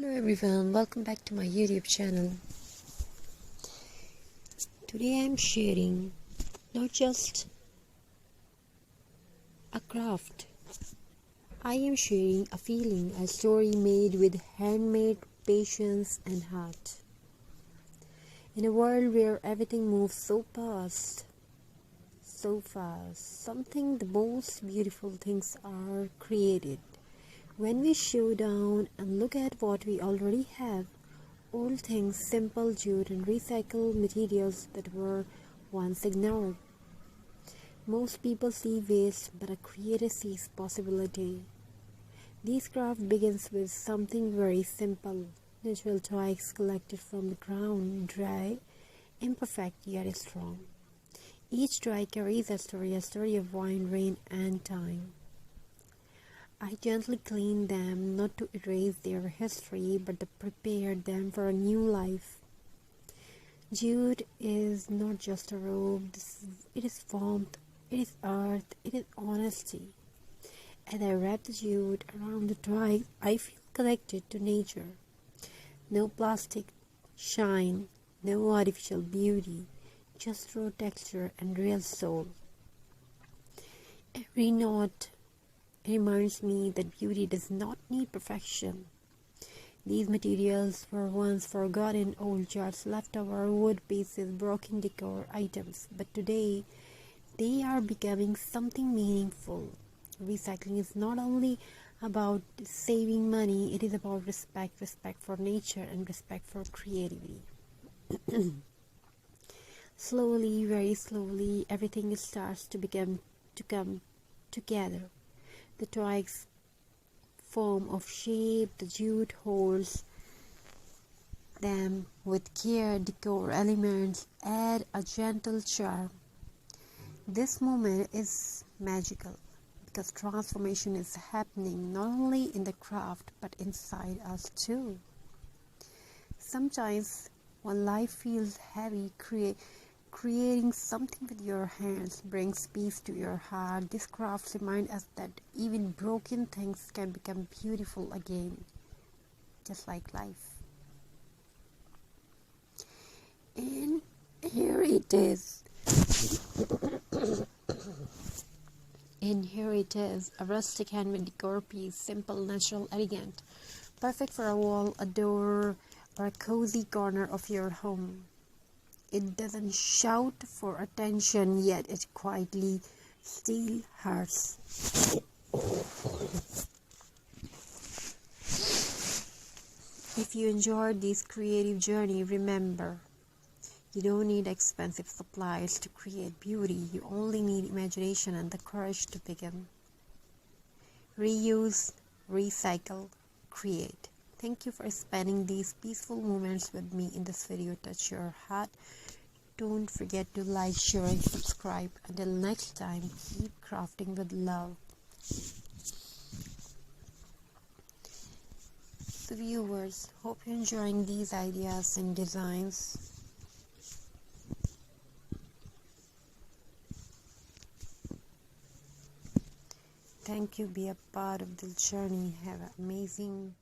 Hello everyone, welcome back to my YouTube channel. Today I am sharing not just a craft, I am sharing a feeling, a story made with handmade patience and heart. In a world where everything moves so fast, something the most beautiful things are created. When we slow down and look at what we already have, old things, simple jute and recycled materials that were once ignored. Most people see waste, but a creator sees possibility. This craft begins with something very simple. Natural twigs collected from the ground, dry, imperfect yet strong. Each twig carries a story of wind, rain and time. I gently clean them, not to erase their history, but to prepare them for a new life. Jute is not just a robe, it is warmth, it is earth, it is honesty. As I wrap the jute around the twig, I feel connected to nature. No plastic shine, no artificial beauty, just raw texture and real soul. Every knot reminds me that beauty does not need perfection. These materials were once forgotten old jars, leftover wood pieces, broken decor items, but today they are becoming something meaningful. Recycling is not only about saving money, it is about respect for nature and respect for creativity. Slowly, very slowly, everything starts to come together. The twigs form of shape, the jute holds them with care, decor elements add a gentle charm. This moment is magical because transformation is happening not only in the craft but inside us too. Sometimes when life feels heavy, creating something with your hands brings peace to your heart. These crafts remind us that even broken things can become beautiful again, just like life. And here it is. A rustic handmade decor piece, simple, natural, elegant, perfect for a wall, a door, or a cozy corner of your home. It doesn't shout for attention, yet it quietly steals hearts. If you enjoyed this creative journey, remember, you don't need expensive supplies to create beauty. You only need imagination and the courage to begin. Reuse, recycle, create. Thank you for spending these peaceful moments with me in this video. Touch your heart. Don't forget to like, share and subscribe. Until next time, keep crafting with love. So viewers, hope you're enjoying these ideas and designs. Thank you. Be a part of this journey. Have an amazing